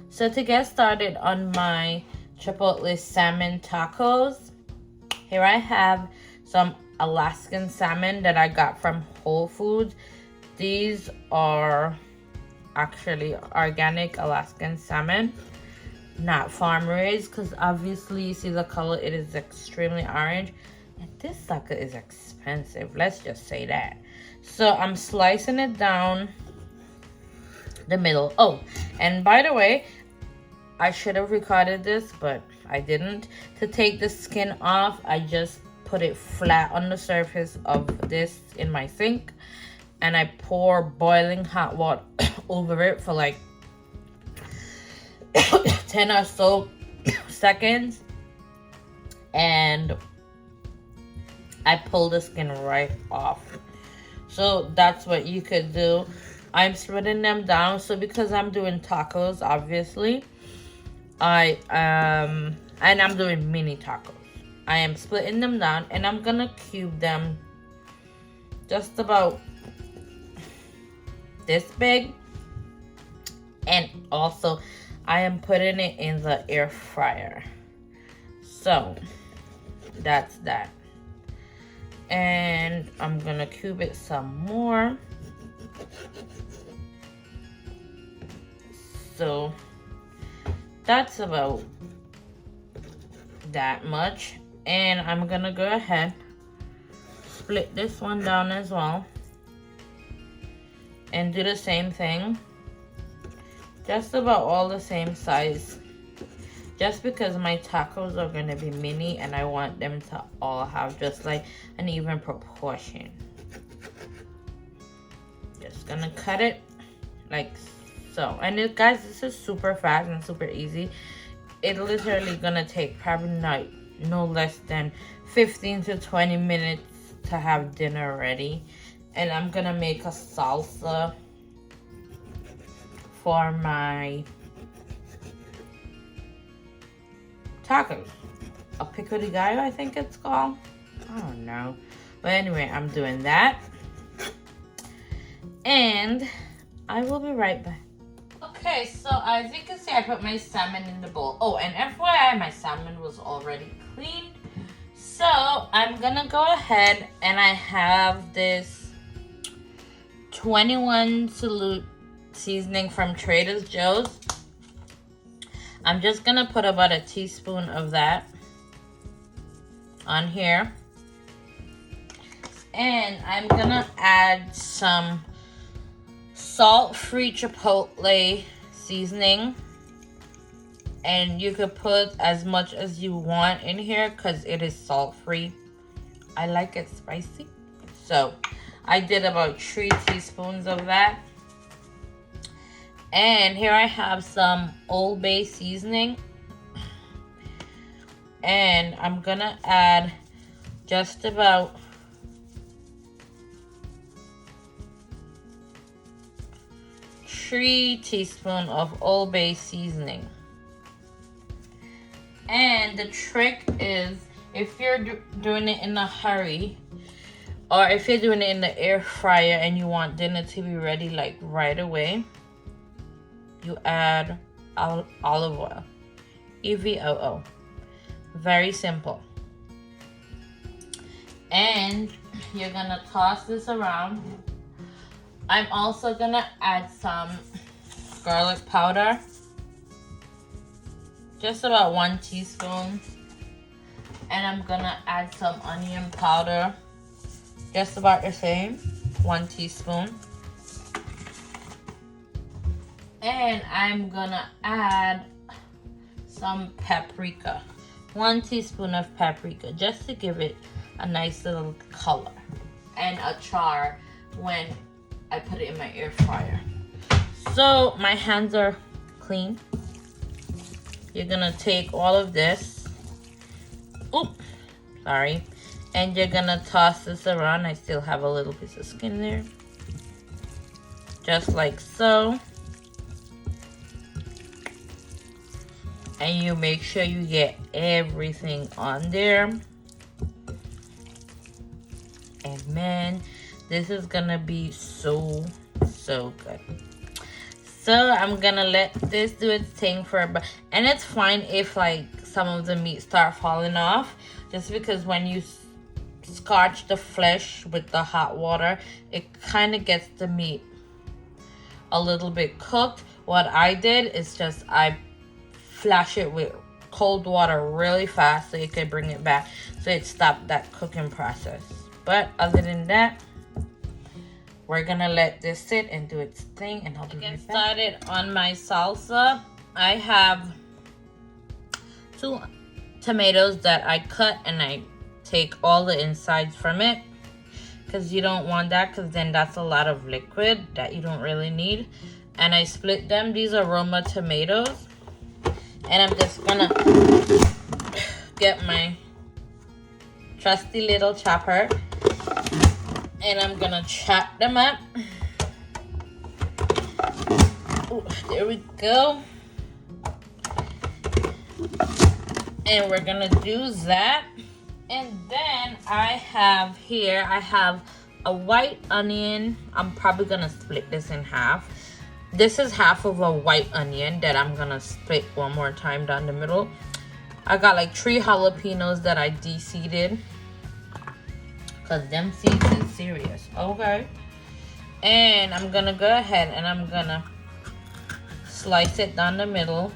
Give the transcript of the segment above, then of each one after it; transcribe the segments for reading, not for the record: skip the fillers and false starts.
So to get started on my Chipotle salmon tacos, here I have some Alaskan salmon that I got from Whole Foods. These are actually organic Alaskan salmon, not farm raised, because obviously you see the color, it is extremely orange. And this sucker is expensive, let's just say that. So I'm slicing it down the middle. Oh, and by the way, I should have recorded this, but I didn't. To take the skin off, I just put it flat on the surface of this in my sink, and I pour boiling hot water over it for like 10 or so seconds, and I pull the skin right off. So that's what you could do. I'm splitting them down. So because I'm doing tacos, obviously, and I'm doing mini tacos, I am splitting them down, and I'm gonna cube them just about this big. And also I am putting it in the air fryer. So that's that. And I'm gonna cube it some more. So that's about that much. And I'm gonna go ahead, split this one down as well, and do the same thing. Just about all the same size. Just because my tacos are gonna be mini and I want them to all have just like an even proportion. Just gonna cut it like so. And guys, this is super fast and super easy. It's literally gonna take probably no less than 15 to 20 minutes to have dinner ready. And I'm gonna make a salsa for my tacos. A pico de gallo, I think it's called. I don't know. But anyway, I'm doing that. And I will be right back. Okay, so as you can see, I put my salmon in the bowl. Oh, and FYI, my salmon was already cleaned. So I'm gonna go ahead, and I have this 21 Salute seasoning from Trader Joe's. I'm just gonna put about a teaspoon of that on here. And I'm gonna add some salt-free Chipotle seasoning. And you could put as much as you want in here because it is salt-free. I like it spicy. So I did about 3 teaspoons of that. And here I have some Old Bay seasoning. And I'm gonna add just about 3 teaspoons of Old Bay seasoning. And the trick is, if you're doing it in a hurry, or if you're doing it in the air fryer and you want dinner to be ready like right away, you add olive oil. EVOO. Very simple. And you're gonna toss this around. I'm also gonna add some garlic powder. Just about 1 teaspoon. And I'm gonna add some onion powder. Just about the same. 1 teaspoon. And I'm gonna add some paprika. 1 teaspoon of paprika, just to give it a nice little color and a char when I put it in my air fryer. So my hands are clean. You're gonna take all of this. Oops, sorry. And you're gonna toss this around. I still have a little piece of skin there. Just like so. And you make sure you get everything on there. And man, this is gonna be so good. So I'm gonna let this do its thing for a bit. And it's fine if like some of the meat start falling off, just because when you scotch the flesh with the hot water, it kind of gets the meat a little bit cooked. What I did is just I flash it with cold water really fast so you could bring it back, so it stopped that cooking process. But other than that, we're gonna let this sit and do its thing, and I'll be right back. Get started on my salsa. I have 2 tomatoes that I cut, and I take all the insides from it, because you don't want that, because then that's a lot of liquid that you don't really need. And I split them. These are Roma tomatoes. And I'm just gonna get my trusty little chopper, and I'm gonna chop them up. Ooh, there we go. And we're gonna do that. And then I have a white onion. I'm probably gonna split this in half. This is half of a white onion that I'm gonna split one more time down the middle. I got like 3 jalapeños that I de-seeded, because them seeds is serious. Okay. And I'm gonna go ahead and I'm gonna slice it down the middle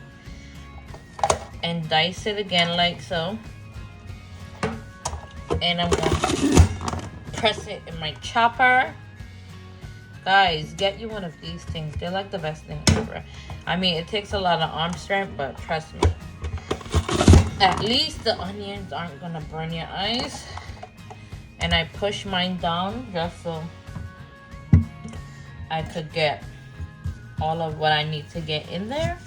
and dice it again like so. And I'm gonna press it in my chopper. Guys, get you one of these things. They're like the best thing ever. I mean, it takes a lot of arm strength, but trust me. At least the onions aren't gonna burn your eyes. And I push mine down just so I could get all of what I need to get in there.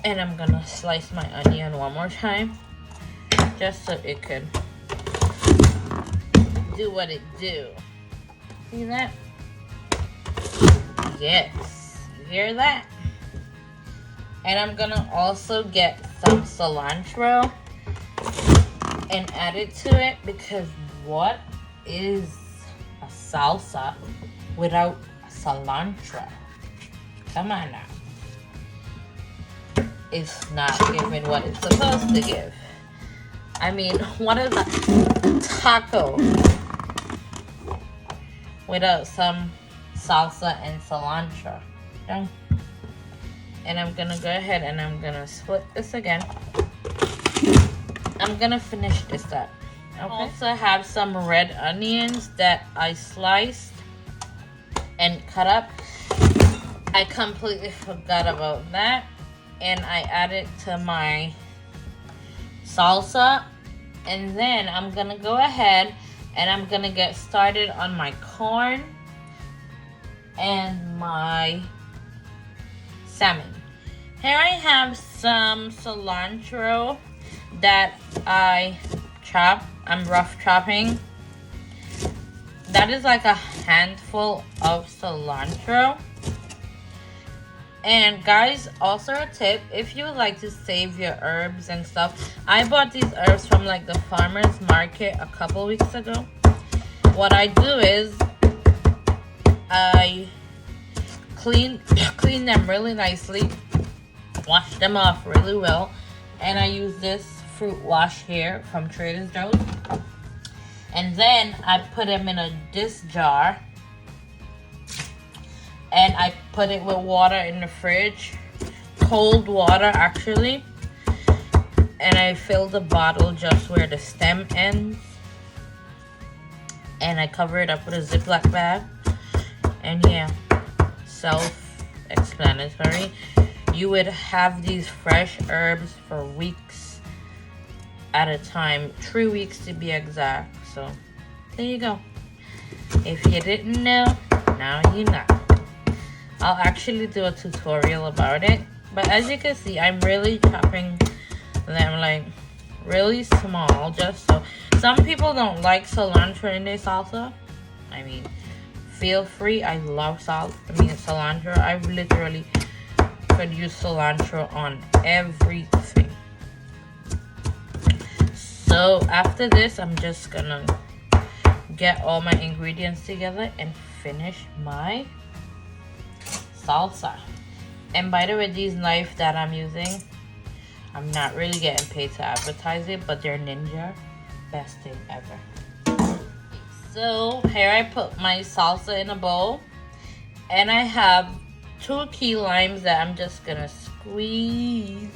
And I'm gonna slice my onion one more time, just so it could do what it do. See that? Yes, you hear that? And I'm gonna also get some cilantro and add it to it, because what is a salsa without cilantro? Come on now. It's not giving what it's supposed to give. I mean, what is a taco without some salsa and cilantro? Okay. And I'm gonna go ahead and I'm gonna split this again. I'm gonna finish this up. Okay. I also have some red onions that I sliced and cut up. I completely forgot about that. And I add it to my salsa. And then I'm gonna go ahead and I'm gonna get started on my corn and my salmon. Here I have some cilantro that I chop. I'm rough chopping. That is like a handful of cilantro. And guys, also a tip, if you would like to save your herbs and stuff, I bought these herbs from like the farmer's market a couple weeks ago. What I do is I clean them really nicely, wash them off really well, and I use this fruit wash here from Trader Joe's. And then I put them in this jar. And I put it with water in the fridge, cold water actually. And I fill the bottle just where the stem ends. And I cover it up with a Ziploc bag. And yeah, self-explanatory. You would have these fresh herbs for weeks at a time. 3 weeks to be exact. So there you go. If you didn't know, now you know. I'll actually do a tutorial about it. But as you can see, I'm really chopping them like really small, just so. Some people don't like cilantro in their salsa. I mean, feel free. I love cilantro. I literally could use cilantro on everything. So after this, I'm just gonna get all my ingredients together and finish my salsa. And by the way, these knives that I'm using, I'm not really getting paid to advertise it, but they're Ninja. Best thing ever. So here I put my salsa in a bowl. And I have 2 key limes that I'm just gonna squeeze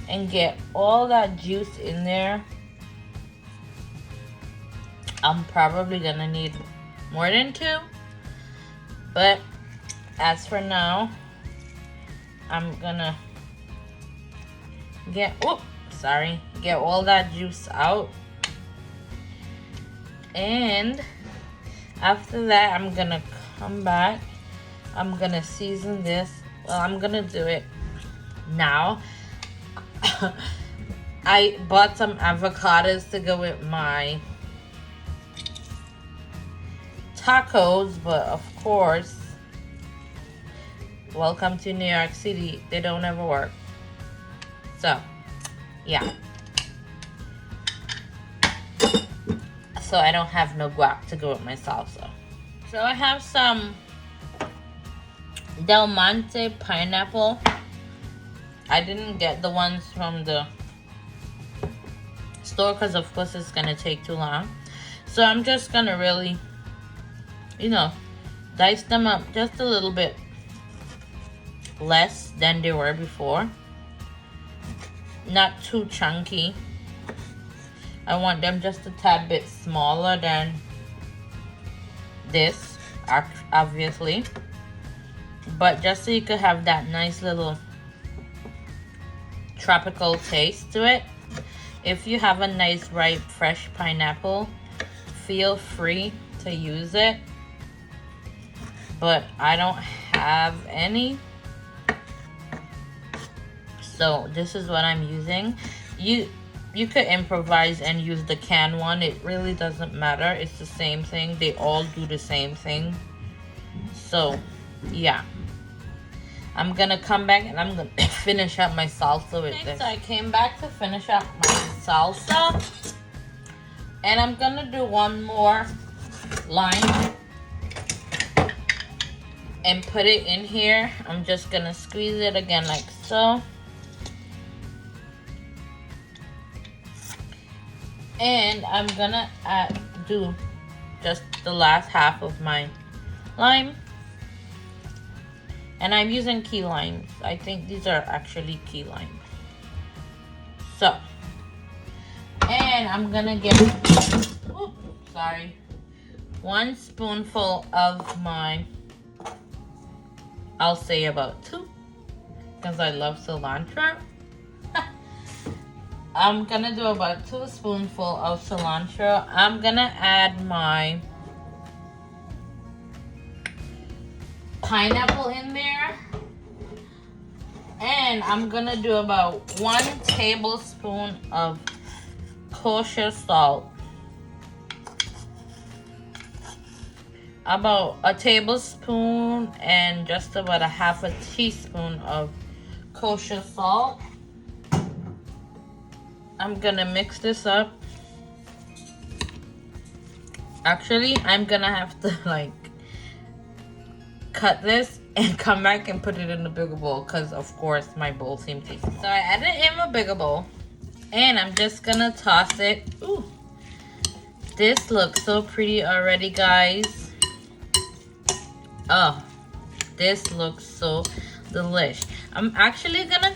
and get all that juice in there. I'm probably gonna need more than 2, but as for now, I'm gonna get all that juice out. And after that, I'm gonna come back. I'm gonna season this. Well, I'm gonna do it now. I bought some avocados to go with my tacos, but of course, welcome to New York City, they don't ever work. So yeah, so I don't have no guac to go with my salsa. So I have some delmonte pineapple. I didn't get the ones from the store because of course it's gonna take too long. So I'm just gonna really, dice them up just a little bit less than they were before. Not too chunky. I want them just a tad bit smaller than this, obviously. But just so you could have that nice little tropical taste to it. If you have a nice ripe fresh pineapple, feel free to use it. But I don't have any. So this is what I'm using. You could improvise and use the canned one. It really doesn't matter. It's the same thing. They all do the same thing. So yeah. I'm gonna come back and I'm gonna finish up my salsa with this. So I came back to finish up my salsa. And I'm gonna do one more lime and put it in here. I'm just gonna squeeze it again like so. And I'm gonna do just the last half of my lime. And I'm using key limes. I think these are actually key limes. So, and I'm gonna get, 1 spoonful of my, I'll say about 2, because I love cilantro. I'm gonna do about 2 spoonfuls of cilantro. I'm gonna add my pineapple in there. And I'm gonna do about 1 tablespoon of kosher salt. About a tablespoon and just about a half a teaspoon of kosher salt. I'm gonna mix this up. Actually, I'm gonna have to cut this and come back and put it in the bigger bowl because of course my bowl seems too small. So I added it in a bigger bowl and I'm just gonna toss it. Ooh, this looks so pretty already, guys. Oh, this looks so delish. I'm actually gonna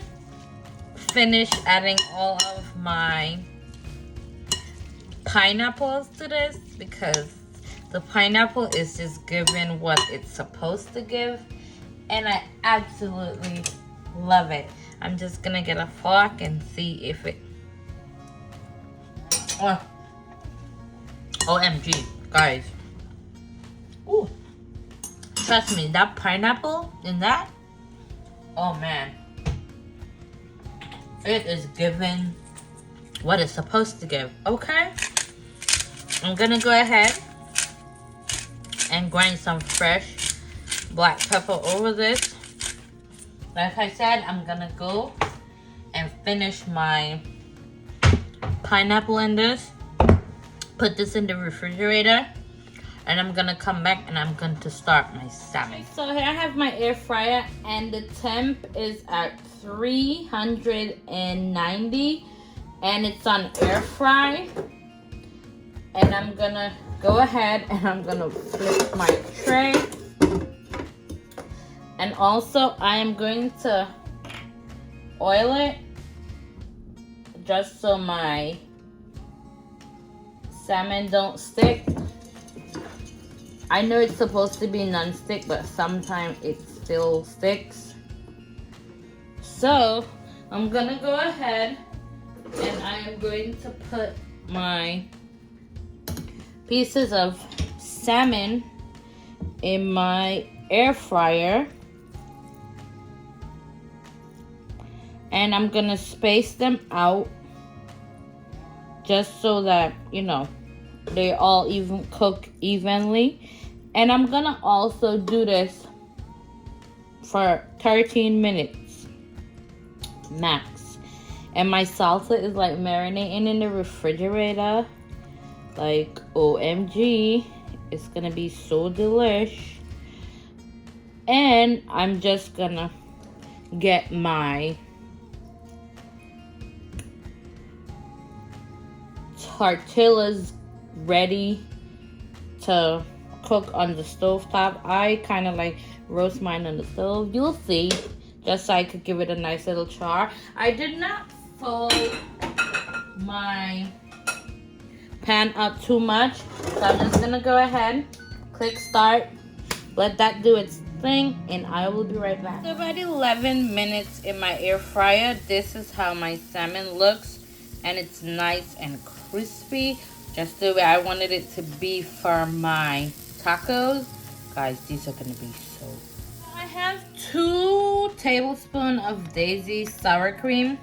finish adding all of my pineapples to this because the pineapple is just giving what it's supposed to give, and I absolutely love it. I'm just gonna get a fork and see if it. Oh, OMG, guys! Ooh, trust me, that pineapple in that. Oh man, it is giving what it's supposed to give. Okay, I'm gonna go ahead and grind some fresh black pepper over this. Like I said, I'm gonna go and finish my pineapple in this. Put this in the refrigerator. and I'm gonna come back and I'm going to start my salmon. So here I have my air fryer, and the temp is at 390, and it's on air fry. And I'm gonna go ahead and I'm gonna flip my tray. And also I am going to oil it just so my salmon don't stick. I know it's supposed to be non-stick, but sometimes it still sticks. So I'm gonna go ahead and I am going to put my pieces of salmon in my air fryer, and I'm gonna space them out just so that, you know, they all cook evenly. And I'm gonna also do this for 13 minutes max. And my salsa is like marinating in the refrigerator. Like, OMG, it's gonna be so delish. And I'm just gonna get my tortillas ready to cook on the stove top. I kind of like roast mine on the stove. You'll see, just so I could give it a nice little char. I did not fold my pan up too much, so I'm just gonna go ahead, click start, let that do its thing, and I will be right back. So about 11 minutes in my air fryer, this is how my salmon looks, and it's nice and crispy, just the way I wanted it to be for my tacos. Guys, these are gonna be so. I have 2 tablespoons of Daisy sour cream.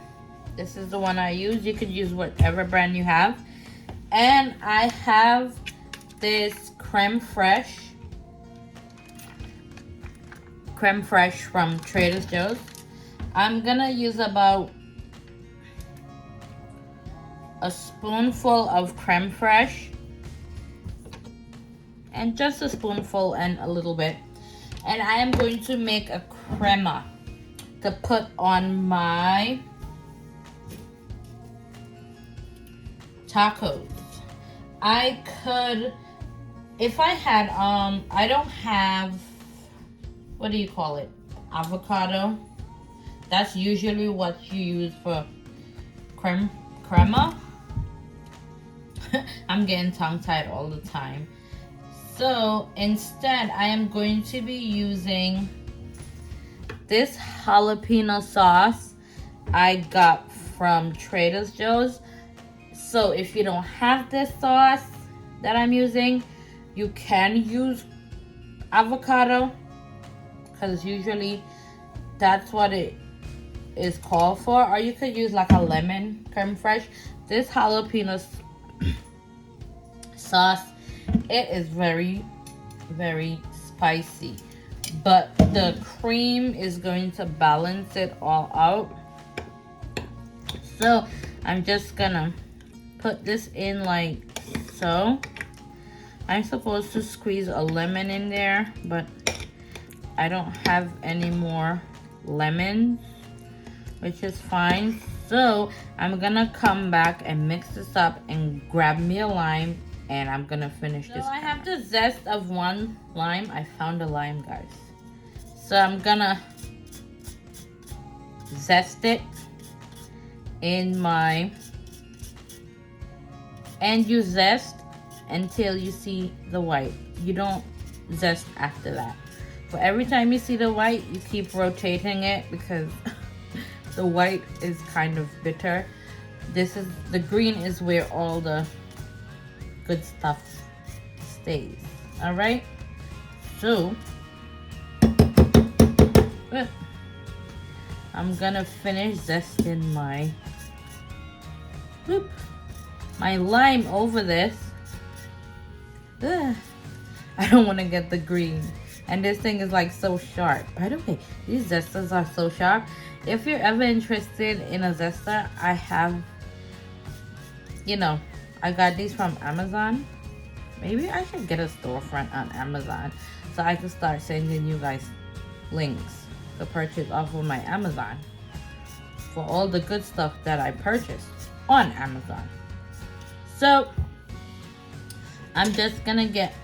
This is the one I use. You could use whatever brand you have. And I have this creme fraiche from Trader Joe's. I'm gonna use about a spoonful of creme fraiche, and just a spoonful and a little bit. And I am going to make a crema to put on my tacos. I could, if I had, I don't have, what do you call it? Avocado. That's usually what you use for crema. I'm getting tongue-tied all the time. So instead, I am going to be using this jalapeno sauce I got from Trader Joe's. So if you don't have this sauce that I'm using, you can use avocado, because usually that's what it is called for. Or you could use like a lemon creme fraiche. This jalapeno sauce, it is very, very spicy, but the cream is going to balance it all out. So I'm just gonna put this in like so. I'm supposed to squeeze a lemon in there, but I don't have any more lemons, which is fine. So I'm gonna come back and mix this up and grab me a lime, and I'm gonna finish this. So I have the zest of 1 lime. I found a lime, guys. So I'm gonna zest it in my, and you zest until you see the white. You don't zest after that. But every time you see the white, you keep rotating it, because the white is kind of bitter. This is, the green is where all the good stuff stays. All right, so I'm gonna finish zesting my lime over this. I don't want to get the green, and this thing is like so sharp. By the way, these zesters are so sharp. If you're ever interested in a zester, I have, you know, I got these from Amazon. Maybe I should get a storefront on Amazon so I can start sending you guys links to purchase off of my Amazon for all the good stuff that I purchased on Amazon. So I'm just gonna get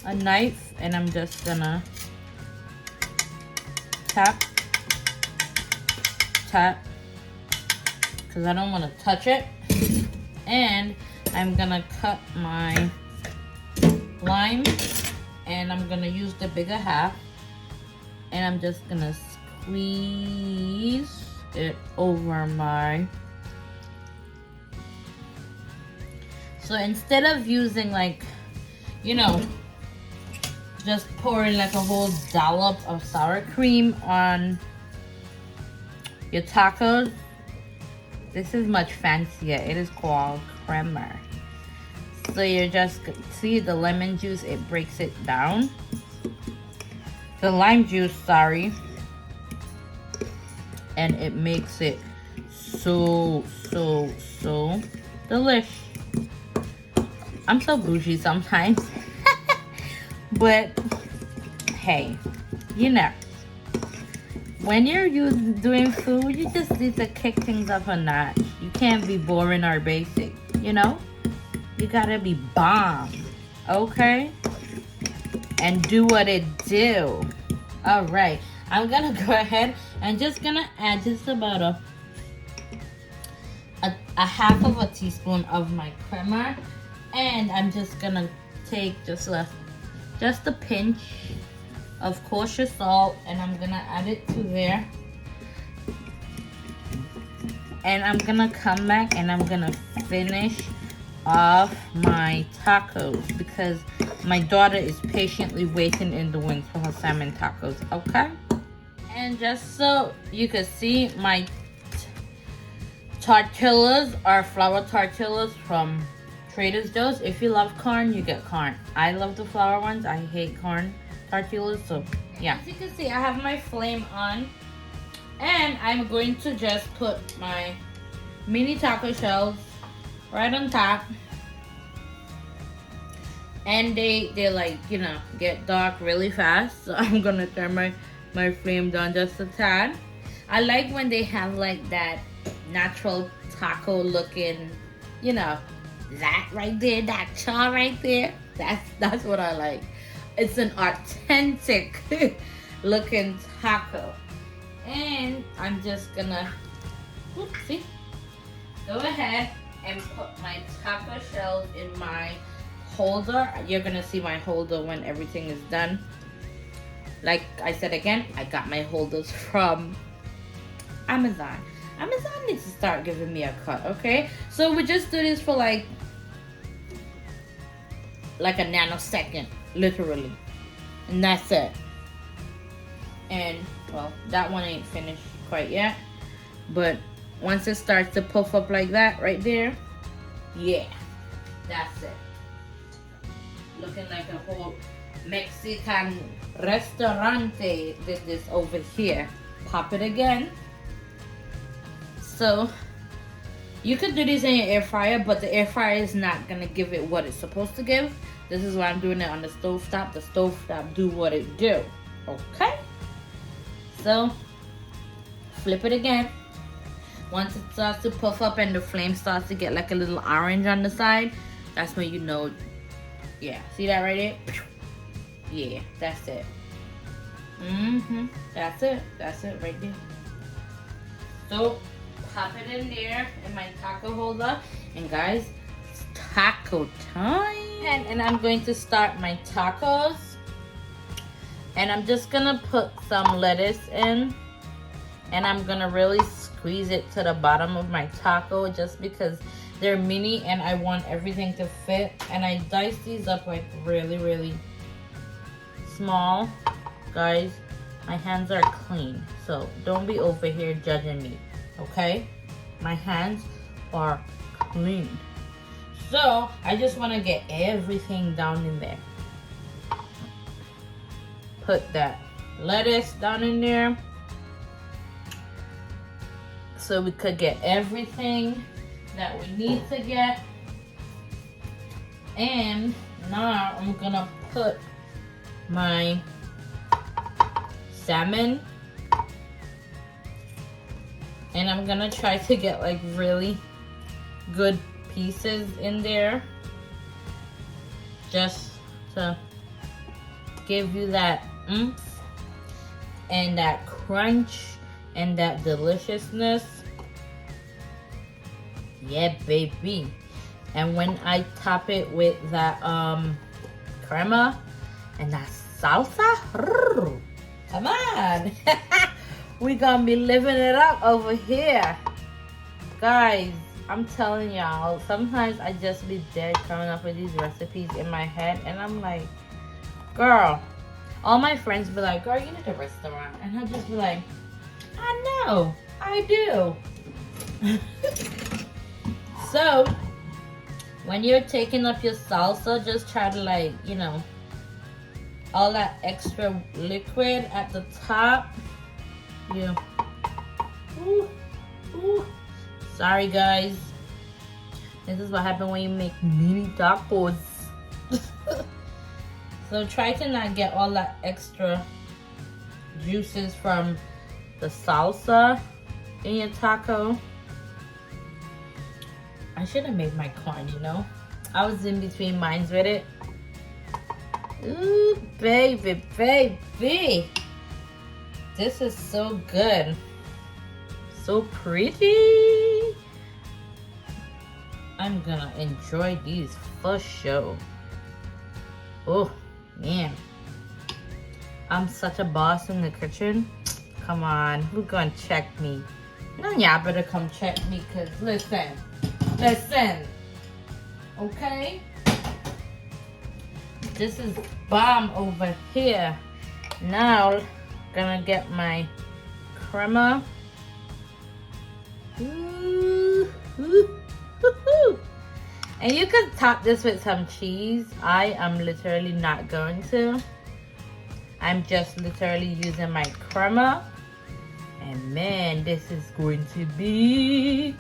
a knife and I'm just gonna tap, because I don't want to touch it. And I'm gonna cut my lime, and I'm gonna use the bigger half, and I'm just gonna squeeze it over my. So instead of using like, you know, just pouring like a whole dollop of sour cream on your tacos, this is much fancier. It is called creamer. So you're just, see the lemon juice, it breaks it down. The lime juice, sorry. And it makes it so delish. I'm so bougie sometimes. But hey, you know, when you're doing food, you just need to kick things up a notch. You can't be boring or basic, you know? You gotta be bomb, okay? And do what it do. All right, I'm gonna go ahead and just gonna add just about a half of a teaspoon of my creamer, and I'm just gonna take just a pinch of kosher salt, and I'm gonna add it to there. And I'm gonna come back and I'm gonna finish off my tacos because my daughter is patiently waiting in the wings for her salmon tacos, okay? And just so you can see, my tortillas are flour tortillas from Trader Joe's. If you love corn, you get corn. I love the flour ones. I hate corn tortillas, so yeah. As you can see, I have my flame on, and I'm going to just put my mini taco shells right on top. And they like, you know, get dark really fast, so I'm gonna turn my flame down just a tad. I like when they have like that natural taco looking, you know, that right there, that char right there. That's what I like. It's an authentic looking taco. And I'm just gonna, see, go ahead and put my taco shells in my holder. You're gonna see my holder when everything is done. Like I said again, I got my holders from Amazon. Amazon needs to start giving me a cut, okay? So we just do this for like a nanosecond, literally. And that's it. And, well, that one ain't finished quite yet. But once it starts to puff up like that right there, yeah, that's it. Looking like a whole Mexican restaurante did this over here. Pop it again. So you could do this in your air fryer, but the air fryer is not gonna give it what it's supposed to give. This is why I'm doing it on the stovetop. The stovetop do what it do. Okay? So flip it again. Once it starts to puff up and the flame starts to get like a little orange on the side, that's when you know. Yeah, see that right there? Yeah, that's it. That's it right there. So pop it in there in my taco holder, and guys, it's taco time. And I'm going to start my tacos, and I'm just gonna put some lettuce in, and I'm gonna really squeeze it to the bottom of my taco just because they're mini and I want everything to fit. And I dice these up like really small. Guys, my hands are clean, so don't be over here judging me, okay? My hands are clean. So I just want to get everything down in there. Put that lettuce down in there so we could get everything that we need to get. And now I'm gonna put my salmon, and I'm gonna try to get like really good pieces in there, just to give you that oomph and that crunch and that deliciousness. Yeah, baby. And when I top it with that crema and that salsa, come on. We gonna be living it up over here. Guys, I'm telling y'all, sometimes I just be dead coming up with these recipes in my head, and I'm like, girl, all my friends be like, girl, you need a restaurant. And I'll just be like, I know, I do. So, when you're taking up your salsa, just try to, like, you know, all that extra liquid at the top. Yeah. Ooh, ooh. Sorry, guys. This is what happens when you make mini tacos. So try to not get all that extra juices from the salsa in your taco. I should have made my corn, you know. I was in between minds with it. Ooh, baby, baby. This is so good. So pretty. I'm gonna enjoy these for sure. Oh, man. I'm such a boss in the kitchen. Come on, who's gonna check me? No, y'all better come check me, because listen. Okay? This is bomb over here. Now, gonna get my crema. Ooh, ooh, ooh, ooh. And you can top this with some cheese. I am literally not going to. I'm just literally using my crema. And man, this is going to be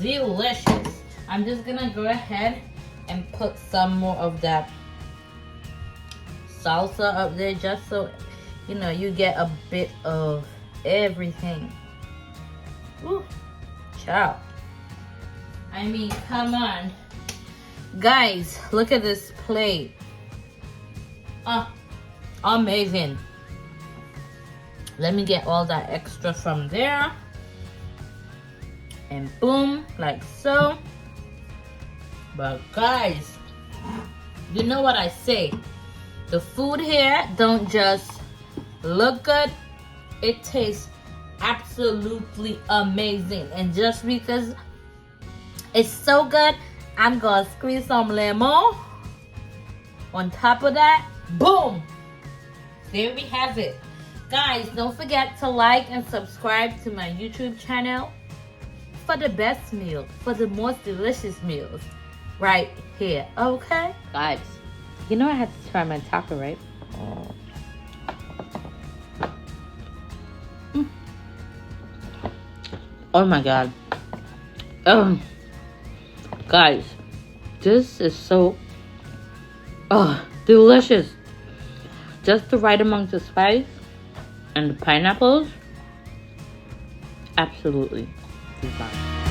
delicious. I'm just gonna go ahead and put some more of that salsa up there, just so you know you get a bit of everything. Ooh, ciao. I mean, come on. Guys, look at this plate. Amazing. Let me get all that extra from there. And boom, like so. But guys, you know what I say. The food here don't just look good. It tastes absolutely amazing. And just because it's so good, I'm gonna squeeze some lemon on top of that. Boom! There we have it. Guys, don't forget to like and subscribe to my YouTube channel for the best meal, for the most delicious meals right here, okay? Guys, you know I had to try my taco, right? Oh my God. Guys, this is so delicious. Just the right amount of spice and the pineapples. Absolutely divine.